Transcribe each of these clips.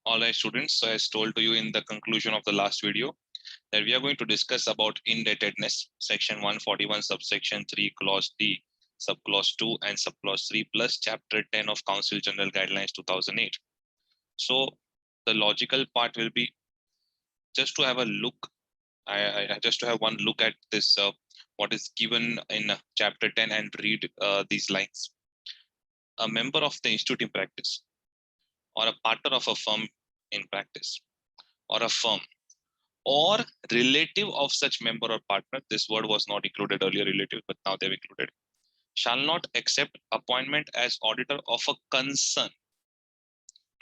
All right, students. So as told to you in the conclusion of the last video, that we are going to discuss about indebtedness, section 141, subsection 3, clause D, subclause 2 and subclause 3 plus chapter 10 of Council General Guidelines 2008. So the logical part will be just to have a look. I just to have one look at this, what is given in chapter 10 and read these lines. A member of the institute in practice or a partner of a firm in practice or a firm or relative of such member or partner, this word was not included earlier, relative, but now they've included, shall not accept appointment as auditor of a concern.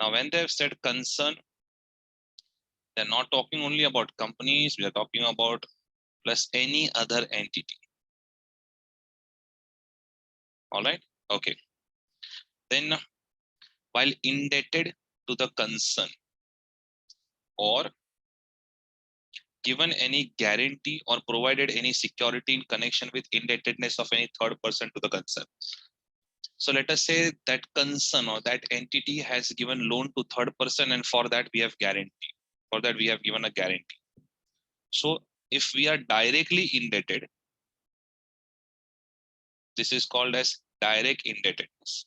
Now, when they've said concern, they're not talking only about companies, we are talking about plus any other entity. All right, okay. Then, while indebted to the concern or given any guarantee or provided any security in connection with indebtedness of any third person to the concern. So let us say that concern or that entity has given loan to third person, and for that we have guarantee. For that we have given a guarantee. So if we are directly indebted, this is called as direct indebtedness.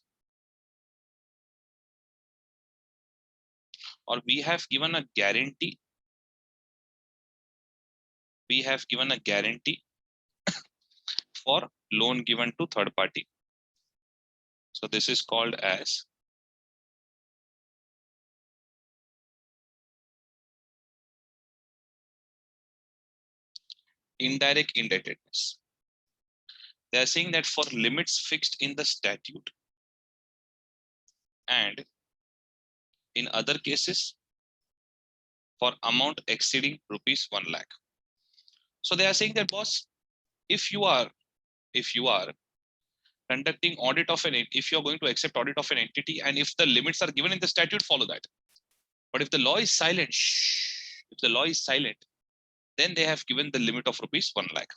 Or we have given a guarantee. We have given a guarantee for loan given to third party. So this is called as indirect indebtedness. They are saying that for limits fixed in the statute and in other cases for amount exceeding rupees 1 lakh. So they are saying that, boss, if you are conducting audit of if you're going to accept audit of an entity, and if the limits are given in the statute, follow that. But if the law is silent, if the law is silent, then they have given the limit of rupees 1 lakh.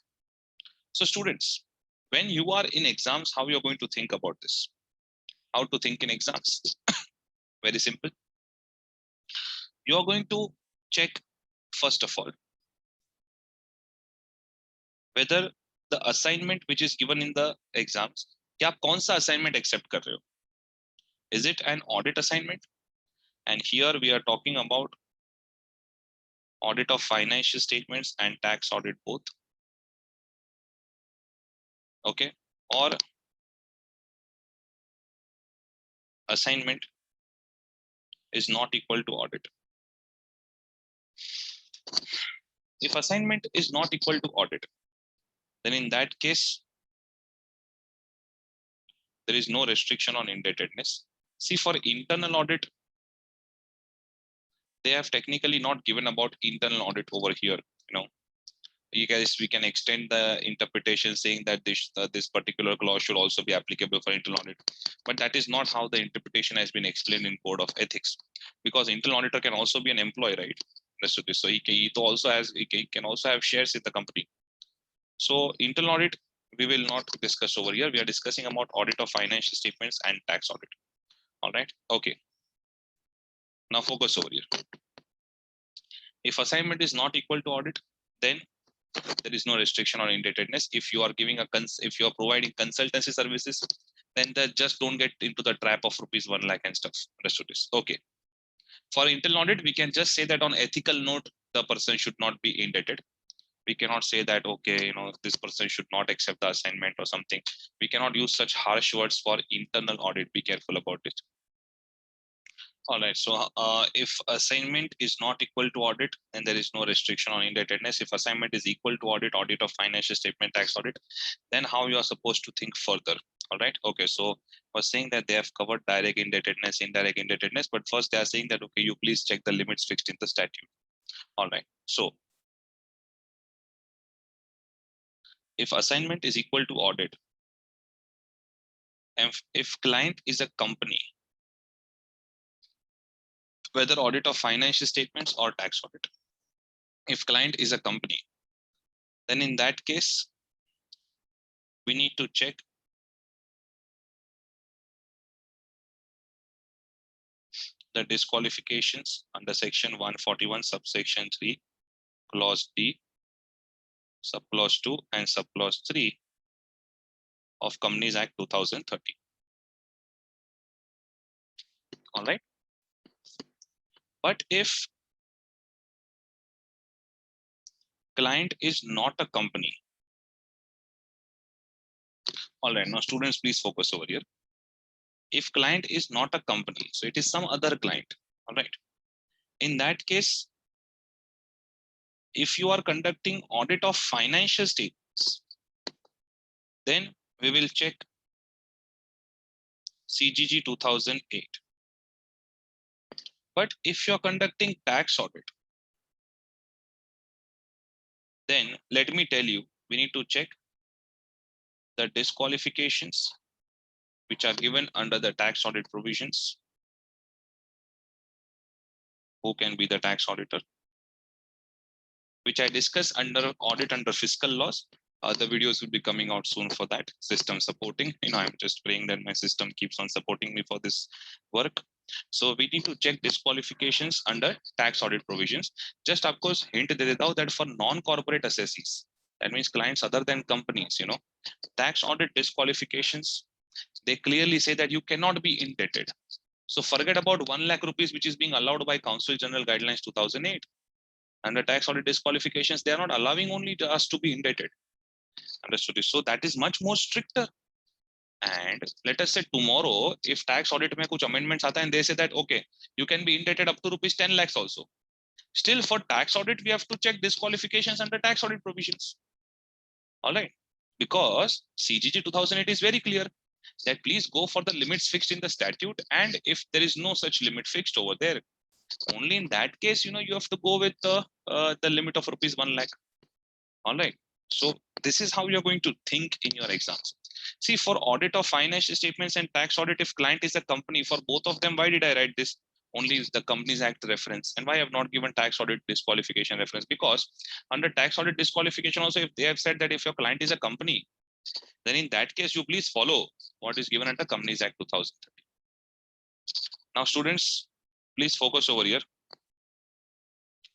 So students, when you are in exams, how you're going to think about this? How to think in exams? Very simple. You are going to check, first of all, whether the assignment which is given in the exams, क्या आप कौन सा assignment accept कर रहे हो? Is it an audit assignment? And here we are talking about audit of financial statements and tax audit both. Okay. Or assignment is not equal to audit. If assignment is not equal to audit, then in that case, there is no restriction on indebtedness. See, for internal audit, they have technically not given about internal audit over here. You know, you guys, we can extend the interpretation saying that this particular clause should also be applicable for internal audit, but that is not how the interpretation has been explained in Code of Ethics, because internal auditor can also be an employee, right? So he can also have shares in the company. So internal audit we will not discuss over here. We are discussing about audit of financial statements and tax audit. All right. Okay. Now focus over here. If assignment is not equal to audit, then there is no restriction on indebtedness. If you are giving if you are providing consultancy services, then just don't get into the trap of rupees 1 lakh and stuff. Understood this? Okay. For internal audit, we can just say that on ethical note, the person should not be indebted. We cannot say that, okay, this person should not accept the assignment or something. We cannot use such harsh words for internal audit. Be careful about it. All right. So if assignment is not equal to audit, then there is no restriction on indebtedness. If assignment is equal to audit, audit of financial statement, tax audit, then how you are supposed to think further. All right. Okay. So I was saying that they have covered direct indebtedness, indirect indebtedness, but first they are saying that, okay, you please check the limits fixed in the statute. All right. So if assignment is equal to audit, and if client is a company, whether audit of financial statements or tax audit, if client is a company, then in that case, we need to check the disqualifications under section 141 subsection 3 clause D, subclause 2 and subclause 3 of Companies Act 2013. All right. But if client is not a company, all right, now students, please focus over here. If client is not a company, so it is some other client, all right. In that case, if you are conducting audit of financial statements, then we will check CGG 2008. But if you're conducting tax audit, then let me tell you, we need to check the disqualifications which are given under the tax audit provisions. Who can be the tax auditor? Which I discuss under audit under fiscal laws. The videos will be coming out soon for that. System supporting. I'm just praying that my system keeps on supporting me for this work. So we need to check disqualifications under tax audit provisions. Just of course hint दे देता हूं that for non-corporate assessees, that means clients other than companies, tax audit disqualifications, they clearly say that you cannot be indebted. So forget about 1 lakh rupees, which is being allowed by Council General Guidelines 2008. Under tax audit disqualifications, they are not allowing only to us to be indebted. Understood? So that is much more stricter. And let us say tomorrow, if tax audit mein kuch amendments aata and they say that, okay, you can be indebted up to rupees 10 lakhs also. Still for tax audit, we have to check disqualifications under tax audit provisions. All right. Because CGG 2008 is very clear that please go for the limits fixed in the statute. And if there is no such limit fixed over there, only in that case, you have to go with the limit of rupees 1 lakh. All right. So this is how you're going to think in your exams. See, for audit of financial statements and tax audit, if client is a company, for both of them, why did I write this? Only the Companies Act reference. And why I have not given tax audit disqualification reference? Because under tax audit disqualification also, if they have said that if your client is a company, then in that case, you please follow what is given under Companies Act 2013. Now, students, please focus over here.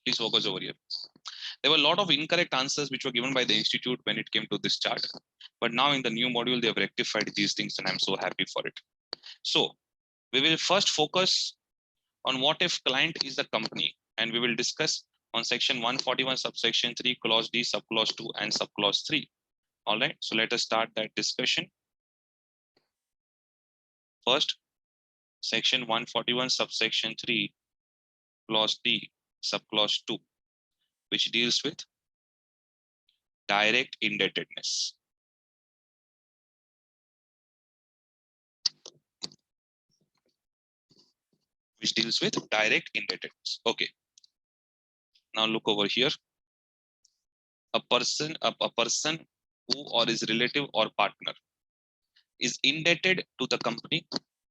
Please focus over here. There were a lot of incorrect answers which were given by the institute when it came to this chart. But now in the new module, they have rectified these things and I'm so happy for it. So we will first focus on what if client is a company, and we will discuss on section 141 subsection 3 clause D, subclause 2 and subclause 3. All right, so let us start that discussion. First, section 141 subsection 3 clause D, subclause 2, which deals with direct indebtedness. Which deals with direct indebtedness. Okay. Now look over here. A person who or his relative or partner is indebted to the company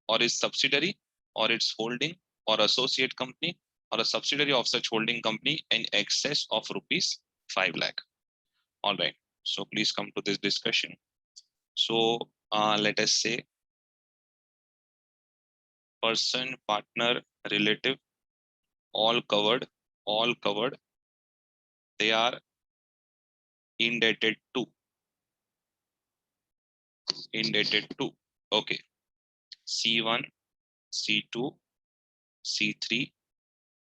or its subsidiary or its holding or associate company or a subsidiary of such holding company in excess of rupees 5 lakh. All right. So please come to this discussion. So let us say person, partner, relative, all covered. They are indebted to. Okay. C1, C2, C3,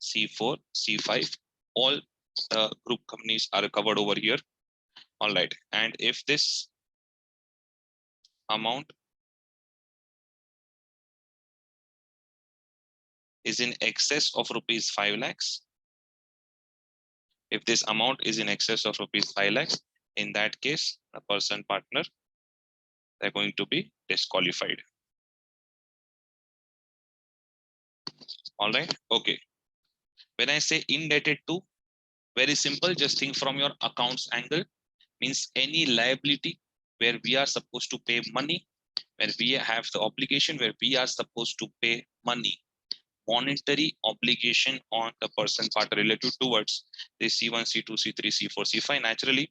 C4, C5, all group companies are covered over here. All right. And if this amount is in excess of rupees 5 lakhs, if this amount is in excess of rupees 5 lakhs, in that case, the person partner, they're going to be disqualified. All right. Okay. When I say indebted to, very simple, just think from your accounts angle, means any liability where we are supposed to pay money, where we have the obligation where we are supposed to pay money, monetary obligation on the person part related towards the C1, C2, C3, C4, C5. Naturally,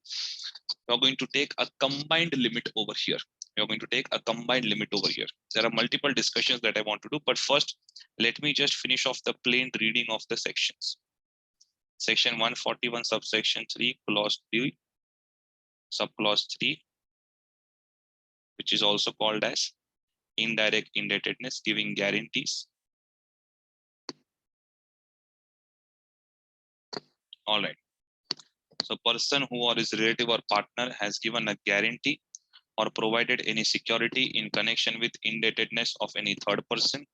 we're going to take a combined limit over here. We are going to take a combined limit over here. There are multiple discussions that I want to do, but first, let me just finish off the plain reading of the sections. Section 141, subsection 3, clause 3, subclause 3, which is also called as indirect indebtedness, giving guarantees. All right. So person who or his relative or partner has given a guarantee or provided any security in connection with indebtedness of any third person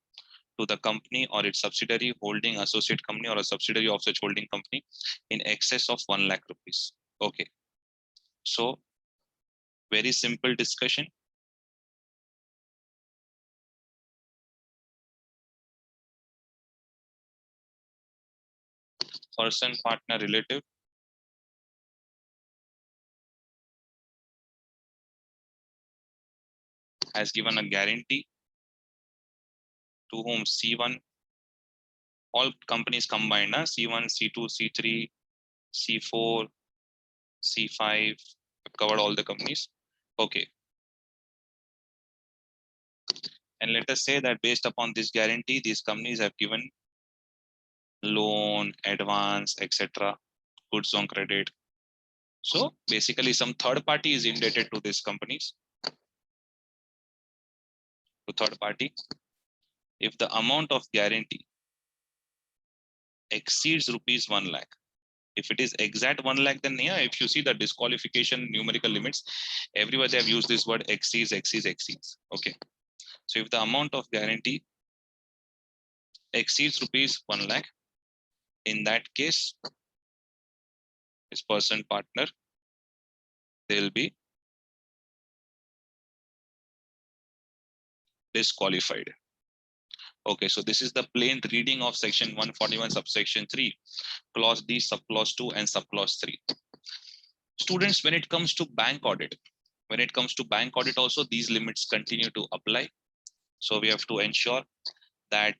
to the company or its subsidiary, holding associate company or a subsidiary of such holding company in excess of 1 lakh rupees. Okay. So very simple discussion. Person, partner, relative has given a guarantee to whom C1, all companies combined, C1, C2, C3, C4, C5, covered all the companies. Okay. And let us say that based upon this guarantee, these companies have given loan, advance, etc., goods on credit. So basically some third party is indebted to these companies, to third party. If the amount of guarantee exceeds rupees 1 lakh, if it is exact 1 lakh, then yeah, if you see the disqualification numerical limits, everywhere they have used this word exceeds. Okay. So if the amount of guarantee exceeds rupees 1 lakh, in that case, this person, partner, they will be disqualified. Okay, so this is the plain reading of section 141 subsection 3, clause D, subclause 2 and subclause 3. Students, when it comes to bank audit, also these limits continue to apply. So we have to ensure that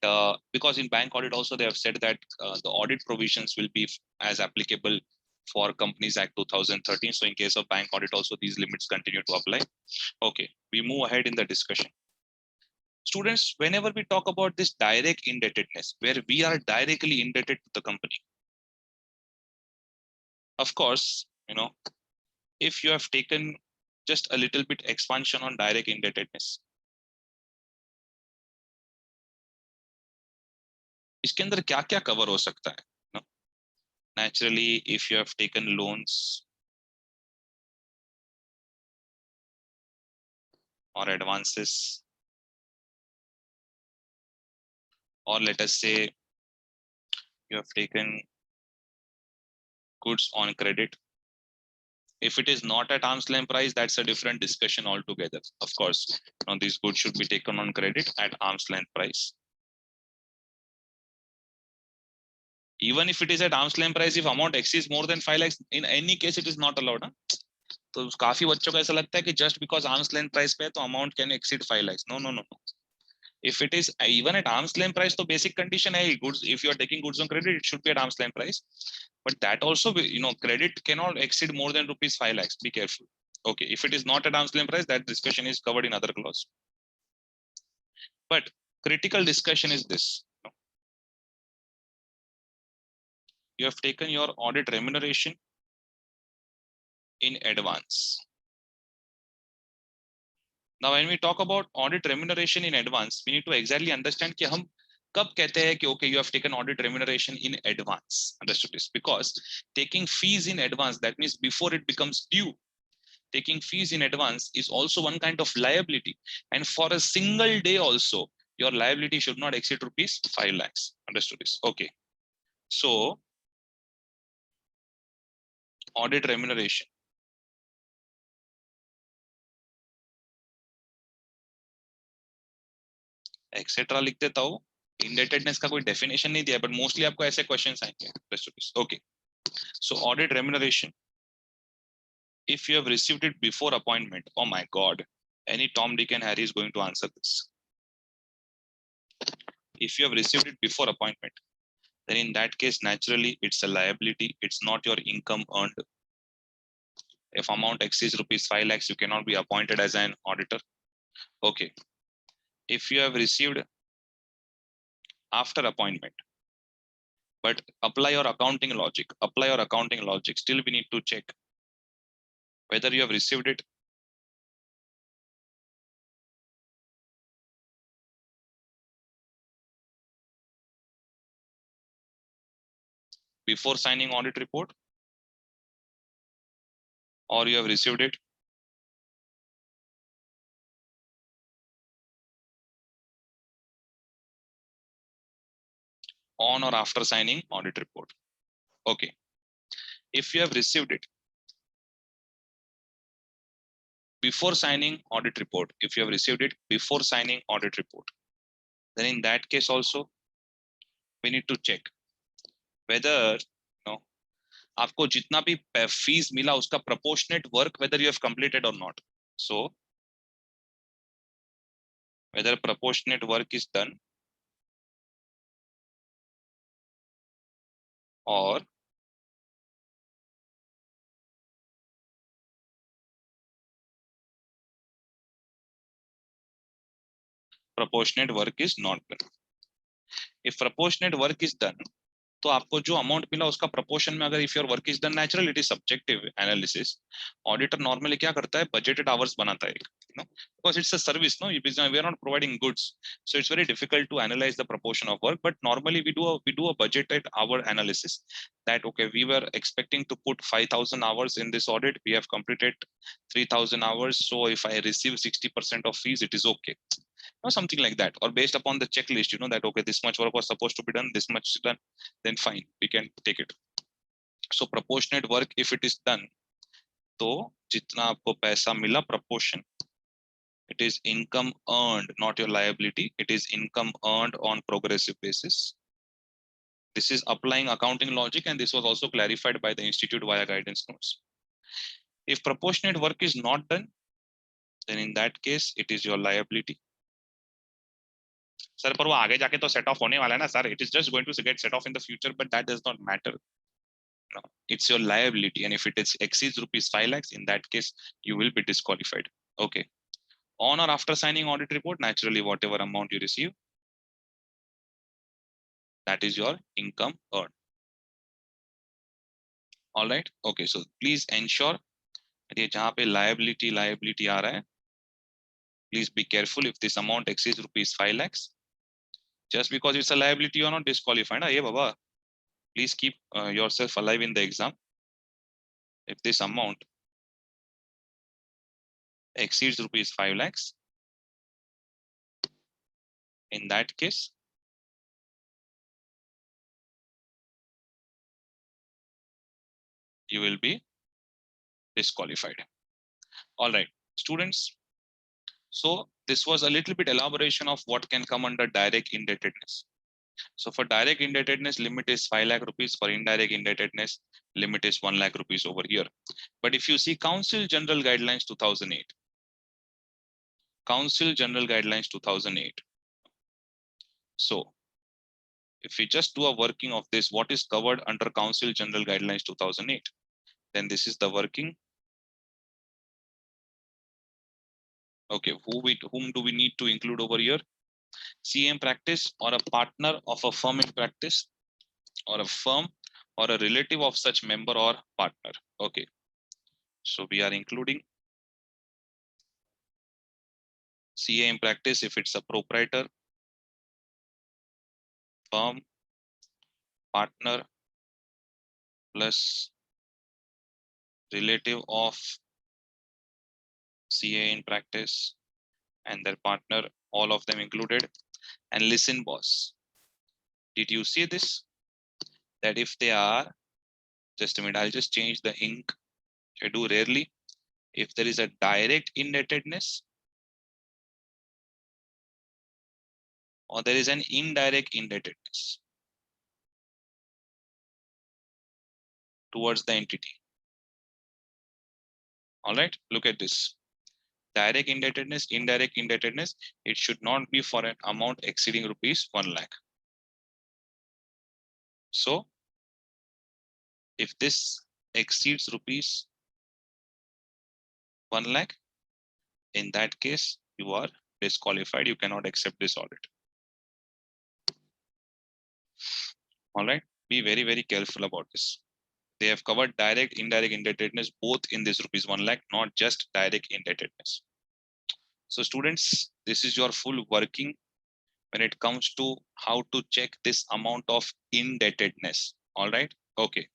because in bank audit also they have said that the audit provisions will be as applicable for Companies Act 2013. So in case of bank audit also these limits continue to apply. Okay, we move ahead in the discussion. Students, whenever we talk about this direct indebtedness, where we are directly indebted to the company, of course, if you have taken just a little bit expansion on direct indebtedness, इसके अंदर क्या क्या cover हो सकता है? Naturally, if you have taken loans or advances, or let us say you have taken goods on credit. If it is not at arm's length price, that's a different discussion altogether. Of course, these goods should be taken on credit at arm's length price. Even if it is at arm's length price, if amount exceeds more than 5 lakhs, in any case, it is not allowed. तो काफी बच्चों को ऐसा लगता है कि just because arm's length price पे है तो amount can exceed 5 lakhs. No. If it is even at arm's length price, तो basic condition है goods. If you are taking goods on credit, it should be at arm's length price. But that also, credit cannot exceed more than rupees 5 lakhs. Be careful. Okay, if it is not at arm's length price, that discussion is covered in other clause. But critical discussion is this. You have taken your audit remuneration in advance. Now, when we talk about audit remuneration in advance, we need to exactly understand कि हम कब कहते हैं कि okay, you have taken audit remuneration in advance. Understood this? Because taking fees in advance, that means before it becomes due, taking fees in advance is also one kind of liability. And for a single day also, your liability should not exceed rupees 5 lakhs. Understood this? Okay. So, audit remuneration. Etcetera लिख देता हूँ. Indebtedness का कोई definition नहीं दिया, but mostly आपको ऐसे questions आएंगे. Okay, so audit remuneration, if you have received it before appointment, oh my god, any Tom, Dick and Harry is going to answer this. If you have received it before appointment, then in that case naturally it's a liability, it's not your income earned. If amount exceeds rupees 5 lakhs, you cannot be appointed as an auditor. Okay. If you have received after appointment, but apply your accounting logic, still we need to check whether you have received it before signing audit report, or you have received it on or after signing audit report. Okay. If you have received it before signing audit report, then in that case also we need to check whether आपको जितना भी fees मिला उसका proportionate work whether you have completed or not. So whether proportionate work is done or proportionate work is not done. If proportionate work is done, तो आपको जो amount मिला उसका प्रपोर्शन में अगर if your work is done natural it is subjective analysis. Auditor normally क्या करता है, बजटेड आवर्स बनाता है, because it's a service, no, we are not providing goods, so it's very difficult to analyze the proportion of work. But normally we do a budgeted hour analysis that okay, we were expecting to put 5,000 hours in this audit, we have completed 3,000 hours, so if I receive 60% of fees it is okay, or something like that, or based upon the checklist, that okay, this much work was supposed to be done, this much done, then fine, we can take it. So proportionate work if it is done, तो जितना आपको पैसा मिला proportion, it is income earned, not your liability. It is income earned on progressive basis. This is applying accounting logic, and this was also clarified by the institute via guidance notes. If proportionate work is not done, then in that case it is your liability. Sir पर वो आगे जाके तो set of होने वाला है ना sir, it is just going to get set off in the future, but that does not matter. No, it's your liability, and if it is exceeds rupees 5 lakhs, in that case you will be disqualified. Okay. On or after signing audit report, naturally whatever amount you receive, that is your income earned. All right. Okay, so please ensure that ये जहाँ पे liability आ रहा है, please be careful. If this amount exceeds rupees 5 lakhs, just because it's a liability, you are not disqualified. Hey baba, please keep yourself alive in the exam. If this amount exceeds rupees 5 lakhs, in that case you will be disqualified. All right, students. So this was a little bit elaboration of what can come under direct indebtedness. So for direct indebtedness, limit is 5 lakh rupees. For indirect indebtedness, limit is 1 lakh rupees over here. But if you see Council General Guidelines 2008, Council General Guidelines 2008. So if we just do a working of this, what is covered under Council General Guidelines 2008, then this is the working. Okay, whom do we need to include over here? CA in practice, or a partner of a firm in practice, or a firm or a relative of such member or partner. Okay, so we are including CA in practice if it's a proprietor, firm, partner plus relative of CA in practice and their partner, all of them included. And listen, boss, did you see this? That if they are, just a minute, I'll just change the ink. I do rarely. If there is a direct indebtedness or there is an indirect indebtedness towards the entity. All right, look at this. Direct indebtedness, indirect indebtedness, it should not be for an amount exceeding rupees 1 lakh. So if this exceeds rupees 1 lakh, in that case, you are disqualified. You cannot accept this audit. All right. Be very, very careful about this. They have covered direct, indirect indebtedness both in this rupees 1 lakh, not just direct indebtedness. So students, this is your full working when it comes to how to check this amount of indebtedness. All right. Okay.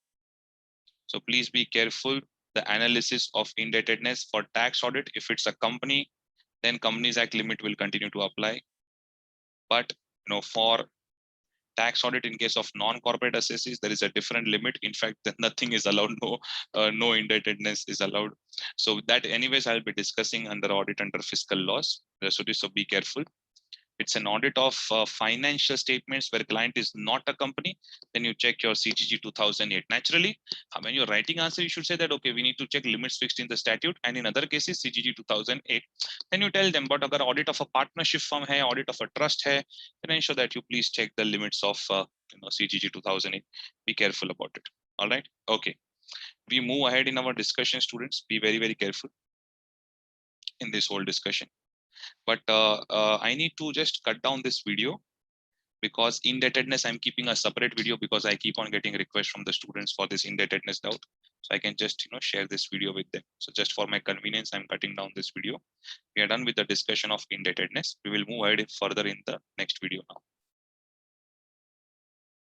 So please be careful. The analysis of indebtedness for tax audit, if it's a company, then Companies Act limit will continue to apply. But for tax audit in case of non-corporate assessees, there is a different limit. In fact, nothing is allowed. No indebtedness is allowed. So that anyways, I'll be discussing under audit under fiscal laws. So be careful. It's an audit of financial statements where client is not a company. Then you check your CGG 2008. Naturally, when you're writing answer, you should say that, okay, we need to check limits fixed in the statute. And in other cases, CGG 2008. Then you tell them, but agar audit of a partnership firm hai, audit of a trust hai, then ensure that you please check the limits of CGG 2008. Be careful about it. All right. Okay. We move ahead in our discussion, students. Be very, very careful in this whole discussion. But I need to just cut down this video because indebtedness, I'm keeping a separate video because I keep on getting requests from the students for this indebtedness doubt. So I can just share this video with them. So just for my convenience, I'm cutting down this video. We are done with the discussion of indebtedness. We will move ahead further in the next video now.